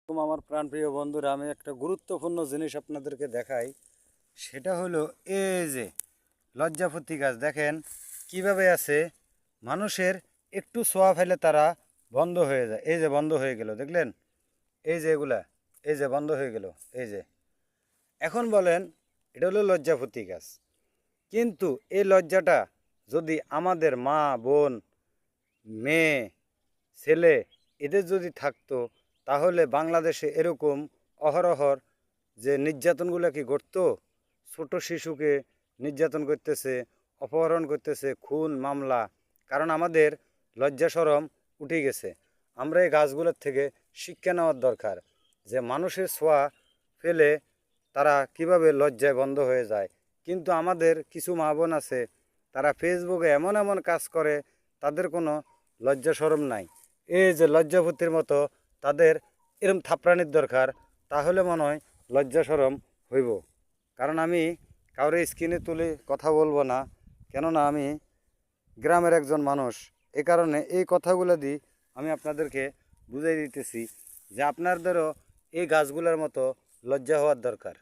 আমার প্রাণপ্রিয় বন্ধুরা, আমি একটা গুরুত্বপূর্ণ জিনিস আপনাদেরকে দেখাই। সেটা হলো এই যে লজ্জাপতি গাছ দেখেন কিভাবে আছে। মানুষের একটু ছোঁয়া ফেলে তারা বন্ধ হয়ে যায়। এই যে বন্ধ হয়ে গেল, দেখলেন? এই যে এগুলা, এই যে বন্ধ হয়ে গেল। এই যে এখন বলেন এটা হলো লজ্জাপতি গাছ, কিন্তু এই লজ্জাটা যদি আমাদের মা, বোন, মেয়ে, ছেলে এদের যদি থাকতো, তাহলে বাংলাদেশে এরকম অহরহর যে নির্যাতনগুলো কি ঘটতো। ছোট শিশুকে নির্যাতন করতেছে, অপহরণ করতেছে, খুন মামলা। কারণ আমাদের লজ্জা শরম উঠে গেছে। আমরা এই গাছগুলোর থেকে শিক্ষা নেওয়ার দরকার, যে মানুষের ছোঁয়া ফেলে তারা কিভাবে লজ্জায় বন্ধ হয়ে যায়। কিন্তু আমাদের কিছু মা বোন আছে, তারা ফেসবুকে এমন এমন কাজ করে, তাদের কোনো লজ্জা শরম নাই। এই যে লজ্জাপতির মতো তাদের এরম থাপড়ানির দরকার, তাহলে মনে হয় লজ্জা শরম হইব। কারণ আমি কাউরে স্ক্রিনে তুলে কথা বলবো না, কেননা আমি গ্রামের একজন মানুষ। এ কারণে এই কথাগুলো দিয়ে আমি আপনাদেরকে বুঝাই দিতেছি যে আপনাদেরও এই গাছগুলোর মতো লজ্জা হওয়ার দরকার।